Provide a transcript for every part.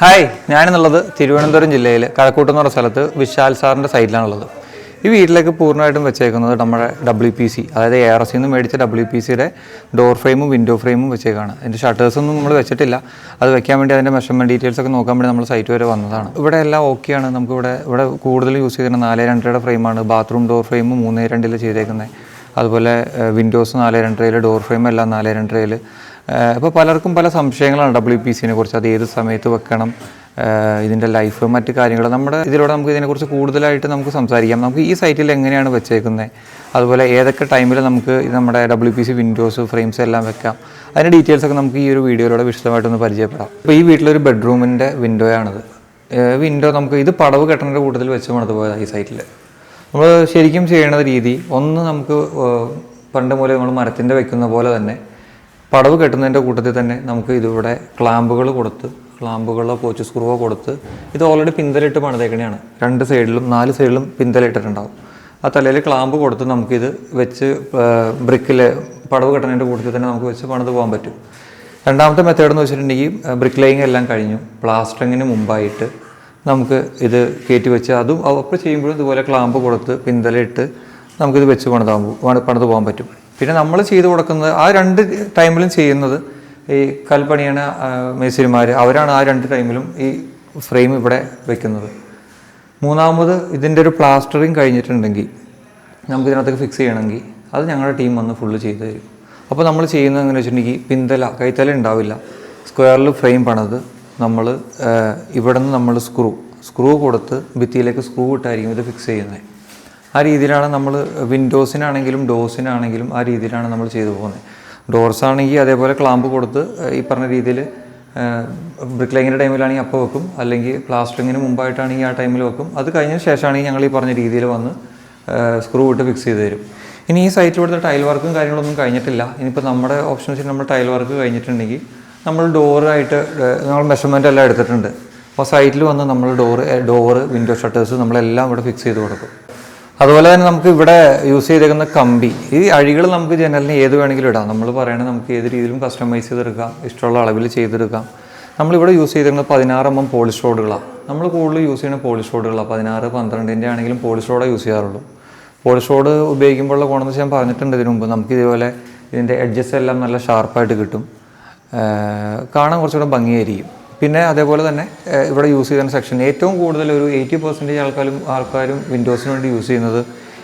Hi, ഞാനെന്നുള്ളത് Thiruvananthapuram ജില്ലയിൽ കഴക്കൂട്ടം എന്ന് പറഞ്ഞ സ്ഥലത്ത് വിശാൽ സാറിൻ്റെ സൈറ്റിലാണുള്ളത്. ഈ വീട്ടിലേക്ക് പൂർണ്ണമായിട്ടും വെച്ചേക്കുന്നത് നമ്മുടെ WPC, അതായത് ARS നിന്ന് മേടിച്ച WPCയുടെ ഡോർ ഫ്രെയിമും വിൻഡോ ഫ്രെയിമും വെച്ചേക്കാണ്. അതിൻ്റെ ഷട്ടേഴ്സൊന്നും നമ്മൾ വെച്ചിട്ടില്ല. അത് വെക്കാൻ വേണ്ടി അതിൻ്റെ മെഷർമെൻറ്റ് ഡീറ്റെയിൽസ് ഒക്കെ നോക്കാൻ വേണ്ടി നമ്മൾ സൈറ്റ് വരെ വന്നതാണ്. ഇവിടെ എല്ലാം ഓക്കെയാണ്. ഇവിടെ കൂടുതൽ യൂസ് ചെയ്തിരുന്ന 4.2 ഫ്രെയിമാണ്. ബാത്റൂം ഡോർ ഫ്രെയിം 3.2 ചെയ്തേക്കുന്നത്. അതുപോലെ വിൻഡോസ് 4.2, ഡോർ ഫ്രെയിം എല്ലാം 4.2. ഇപ്പോൾ പലർക്കും പല സംശയങ്ങളാണ് WPCനെ കുറിച്ച്. അത് ഏത് സമയത്ത് വെക്കണം, ഇതിൻ്റെ ലൈഫ്, മറ്റ് കാര്യങ്ങൾ. നമ്മുടെ ഇതിലൂടെ നമുക്ക് ഇതിനെക്കുറിച്ച് കൂടുതലായിട്ട് നമുക്ക് സംസാരിക്കാം. നമുക്ക് ഈ സൈറ്റിൽ എങ്ങനെയാണ് വെച്ചേക്കുന്നത്, അതുപോലെ ഏതൊക്കെ ടൈമിൽ നമുക്ക് നമ്മുടെ WPC വിൻഡോസ് ഫ്രെയിംസ് എല്ലാം വെക്കാം, അതിൻ്റെ ഡീറ്റെയിൽസൊക്കെ നമുക്ക് ഈ ഒരു വീഡിയോയിലൂടെ വിശദമായിട്ടൊന്ന് പരിചയപ്പെടാം. ഇപ്പോൾ ഈ വീട്ടിലൊരു ബെഡ്റൂമിൻ്റെ വിൻഡോയാണിത്. വിൻഡോ നമുക്ക് ഇത് പടവ് കെട്ടേണ്ട കൂട്ടത്തിൽ വെച്ച് മണത്തുപോയതാണ്. ഈ സൈറ്റിൽ നമ്മൾ ശരിക്കും ചെയ്യണ രീതി ഒന്ന്, നമുക്ക് പണ്ട് മൂലം നമ്മൾ മരത്തിൻ്റെ വെക്കുന്ന പോലെ തന്നെ പടവ് കെട്ടുന്നതിൻ്റെ കൂട്ടത്തിൽ തന്നെ നമുക്ക് ഇതിവിടെ ക്ലാമ്പുകൾ കൊടുത്ത്, ക്ലാമ്പുകളോ പോച്ച് സ്ക്രൂവോ കൊടുത്ത്, ഇത് ഓൾറെഡി പിന്തലിട്ട് പണിതേക്കണെയാണ്. 2 സൈഡിലും 4 സൈഡിലും പിന്തലിട്ടിട്ടുണ്ടാവും. ആ തലയിൽ ക്ലാമ്പ് കൊടുത്ത് നമുക്കിത് വെച്ച് ബ്രിക്കിൽ പടവ് കെട്ടുന്നതിൻ്റെ കൂട്ടത്തിൽ തന്നെ നമുക്ക് വെച്ച് പണിത് പോകാൻ പറ്റും. രണ്ടാമത്തെ മെത്തേഡ് എന്ന് വെച്ചിട്ടുണ്ടെങ്കിൽ ബ്രിക്ക് ലേയിങ് എല്ലാം കഴിഞ്ഞു, പ്ലാസ്റ്ററിങ്ങിന് മുമ്പായിട്ട് നമുക്ക് ഇത് കയറ്റി വെച്ച് അതും അപ്പോൾ ചെയ്യുമ്പോഴും ഇതുപോലെ ക്ലാമ്പ് കൊടുത്ത് പിന്തലിട്ട് നമുക്കിത് വെച്ച് പണിത് പോകാൻ പറ്റും. പിന്നെ നമ്മൾ ചെയ്ത് കൊടുക്കുന്നത് ആ 2 ടൈമിലും ചെയ്യുന്നത് ഈ കൽപ്പണിയണ മേസ്തിരിമാർ, അവരാണ് ആ 2 ടൈമിലും ഈ ഫ്രെയിം ഇവിടെ വെക്കുന്നത്. മൂന്നാമത് ഇതിൻ്റെ ഒരു പ്ലാസ്റ്ററിങ് കഴിഞ്ഞിട്ടുണ്ടെങ്കിൽ നമുക്ക് ഇതിനകത്തേക്ക് ഫിക്സ് ചെയ്യണമെങ്കിൽ അത് ഞങ്ങളുടെ ടീം വന്ന് ഫുള്ള് ചെയ്ത് തരും. അപ്പോൾ നമ്മൾ ചെയ്യുന്നത് എങ്ങനെ വെച്ചിട്ടുണ്ടെങ്കിൽ കൈത്തല ഉണ്ടാവില്ല, സ്ക്വയറിൽ ഫ്രെയിം പണിത് നമ്മൾ ഇവിടെ നിന്ന് നമ്മൾ സ്ക്രൂ കൊടുത്ത് ഭിത്തിയിലേക്ക് സ്ക്രൂ ഇട്ടായിരിക്കും ഇത് ഫിക്സ് ചെയ്യുന്നത്. ആ രീതിയിലാണ് നമ്മൾ വിൻഡോസിനാണെങ്കിലും ഡോർസിനാണെങ്കിലും ആ രീതിയിലാണ് നമ്മൾ ചെയ്തു പോകുന്നത്. ഡോർസ് ആണെങ്കിൽ അതേപോലെ ക്ലാമ്പ് കൊടുത്ത് ഈ പറഞ്ഞ രീതിയിൽ ബ്രിക്ക് ലൈങ്ങിൻ്റെ ടൈമിലാണെങ്കിൽ അപ്പോൾ വെക്കും, അല്ലെങ്കിൽ പ്ലാസ്റ്ററിങ്ങിന് മുമ്പായിട്ടാണെങ്കിൽ ആ ടൈമിൽ വെക്കും. അത് കഴിഞ്ഞ ശേഷമാണെങ്കിൽ ഞങ്ങൾ ഈ പറഞ്ഞ രീതിയിൽ വന്ന് സ്ക്രൂ ഇട്ട് ഫിക്സ് ചെയ്ത് തരും. ഇനി ഈ സൈറ്റിൽ ഇവിടുത്തെ ടൈൽ വർക്കും കാര്യങ്ങളൊന്നും കഴിഞ്ഞിട്ടില്ല. ഇനിയിപ്പോൾ നമ്മുടെ ഓപ്ഷൻ വെച്ചിട്ട് നമ്മൾ ടൈൽ വർക്ക് കഴിഞ്ഞിട്ടുണ്ടെങ്കിൽ നമ്മൾ ഡോറായിട്ട് നമ്മൾ മെഷർമെൻ്റ് എല്ലാം എടുത്തിട്ടുണ്ട്. അപ്പോൾ സൈറ്റിൽ വന്ന് നമ്മൾ ഡോറ് വിൻഡോ ഷട്ടേഴ്സ് നമ്മളെല്ലാം ഇവിടെ ഫിക്സ് ചെയ്ത് കൊടുക്കും. അതുപോലെ തന്നെ നമുക്ക് ഇവിടെ യൂസ് ചെയ്തേക്കുന്ന കമ്പി, ഈ അഴികൾ നമുക്ക് ജനലിന് ഏത് വേണമെങ്കിലും ഇടാം. നമ്മൾ പറയണത് നമുക്ക് ഏത് രീതിയിലും കസ്റ്റമൈസ് ചെയ്തെടുക്കാം, ഇഷ്ടമുള്ള അളവിൽ ചെയ്തെടുക്കാം. നമ്മളിവിടെ യൂസ് ചെയ്തിരിക്കുന്നത് 16 mm പോളിഷ് റോഡുകളാണ്. നമ്മൾ കൂടുതൽ യൂസ് ചെയ്യുന്ന പോളിഷ് റോഡുകളാണ്. 16, 12 ആണെങ്കിലും പോളിഷ് റോഡേ യൂസ് ചെയ്യാറുള്ളൂ. പോളിഷ് റോഡ് ഉപയോഗിക്കുമ്പോഴുള്ള ഗുണമെന്ന് ഞാൻ പറഞ്ഞിട്ടുണ്ട് ഇതിനു മുമ്പ്. നമുക്ക് ഇതുപോലെ ഇതിൻ്റെ എഡ്ജസ് എല്ലാം നല്ല ഷാർപ്പായിട്ട് കിട്ടും, കാണാൻ കുറച്ചുകൂടെ ഭംഗിയായിരിക്കും. പിന്നെ അതേപോലെ തന്നെ ഇവിടെ യൂസ് ചെയ്യുന്ന സെക്ഷൻ ഏറ്റവും കൂടുതൽ ഒരു 80% ആൾക്കാരും വിൻഡോസിന് വേണ്ടി യൂസ് ചെയ്യുന്നത്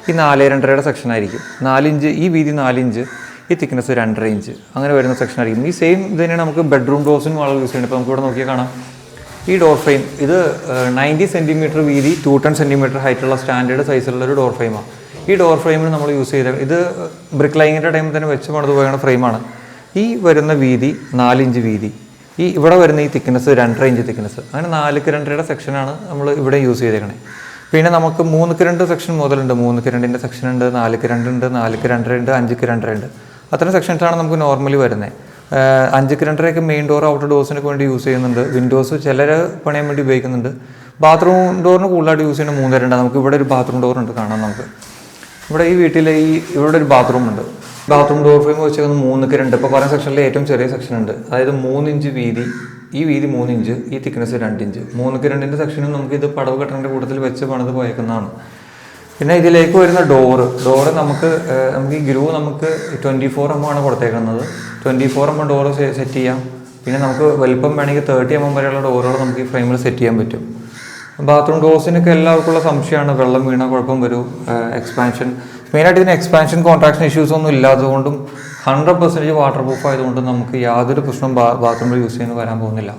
ഈ 4.2 സെക്ഷനായിരിക്കും. 4 ഇഞ്ച് ഈ വീതി, 4 ഇഞ്ച് ഈ തിക്നെസ് 2.5 ഇഞ്ച് അങ്ങനെ വരുന്ന സെക്ഷനായിരിക്കും. ഈ സെയിം ഇത് തന്നെയാണ് നമുക്ക് ബെഡ്റൂം ഡോർസിനും വളരെ യൂസ് ചെയ്യുന്നത്. ഇപ്പോൾ നമുക്കിവിടെ നോക്കിയാൽ കാണാം, ഈ ഡോർ ഫ്രെയിം ഇത് 90 സെൻറ്റിമീറ്റർ വീതി, 210 സെൻറ്റിമീറ്റർ ഹൈറ്റുള്ള സ്റ്റാൻഡേർഡ് സൈസിലുള്ളൊരു ഡോർ ഫ്രെയിമാണ്. ഈ ഡോർ ഫ്രെയിമിന് നമ്മൾ യൂസ് ചെയ്ത ഇത് ബ്രിക്ക് ലൈങ്ങിൻ്റെ ടൈമിൽ തന്നെ വെച്ച് പണിത് പോയ ഫ്രെയിമാണ്. ഈ വരുന്ന വീതി 4 ഇഞ്ച് വീതി, ഈ ഇവിടെ വരുന്ന ഈ തിക്നെസ് 2.5 ഇഞ്ച് തിക്നെസ്, അങ്ങനെ 4x2 സെക്ഷനാണ് നമ്മൾ ഇവിടെ യൂസ് ചെയ്തേക്കണേ. പിന്നെ നമുക്ക് 3x2 സെക്ഷൻ മുതലുണ്ട്. 3x2 സെക്ഷൻ ഉണ്ട്, 4x2 ഉണ്ട്, 4x2 ഉണ്ട്, 5x2 ഉണ്ട്. അത്തരം സെക്ഷൻസാണ് നമുക്ക് നോർമലി വരുന്നത്. 5x2 മെയിൻ ഡോർ ഔട്ടർ ഡോർസിനൊക്കെ വേണ്ടി യൂസ് ചെയ്യുന്നുണ്ട്. വിൻഡോസ് ചിലർ പണിയാൻ വേണ്ടി ഉപയോഗിക്കുന്നുണ്ട്. ബാത്റൂം ഡോറിന് കൂടുതലായിട്ട് യൂസ് ചെയ്യുന്ന 3.2. നമുക്ക് ഇവിടെ ഒരു ബാത്റൂം ഡോർ ഉണ്ട്, കാണാം. നമുക്ക് ഇവിടെ ഈ വീട്ടിൽ ഇവിടെ ഒരു ബാത്റൂം ഉണ്ട്. ബാത്റൂം ഡോർ ഫ്രെയിം വെച്ചേക്കുന്നത് 3x2. ഇപ്പോൾ പറയുന്ന സെക്ഷനിൽ ഏറ്റവും ചെറിയ സെക്ഷൻ ഉണ്ട്, അതായത് 3 ഇഞ്ച് വീതി, ഈ വീതി 3 ഇഞ്ച്, ഈ തിക്നെസ് 2 ഇഞ്ച്. 3x2 സെക്ഷനും നമുക്ക് ഇത് പടവ് കെട്ടേണ്ട കൂട്ടത്തിൽ വെച്ച് പണിത് പോയേക്കുന്നതാണ്. പിന്നെ ഇതിലേക്ക് വരുന്ന ഡോറ് നമുക്ക് ഈ ഗ്രൂ നമുക്ക് 24 mm ആണ് കൊടുത്തേക്കുന്നത്. 24 mm ഡോറ് സെറ്റ് ചെയ്യാം. പിന്നെ നമുക്ക് വലിപ്പം വേണമെങ്കിൽ 30 mm വരെയുള്ള ഡോറുകൾ നമുക്ക് ഈ ഫ്രെയിമിൽ സെറ്റ് ചെയ്യാൻ പറ്റും. ബാത്റൂം ഡോർസിനൊക്കെ എല്ലാവർക്കുള്ള സംശയമാണ്, വെള്ളം വീണ കുഴപ്പം വരും, എക്സ്പാൻഷൻ. മെയിനായിട്ട് ഇതിന് എക്സ്പാൻഷൻ കോൺട്രാക്ഷൻ ഇഷ്യൂസ് ഒന്നും ഇല്ലാത്തതുകൊണ്ടും 100% വാട്ടർ പ്രൂഫ് ആയതുകൊണ്ടും നമുക്ക് യാതൊരു പ്രശ്നവും ബാത്റൂമിൽ യൂസ് ചെയ്യുന്നത് വരാൻ പോകുന്നില്ല.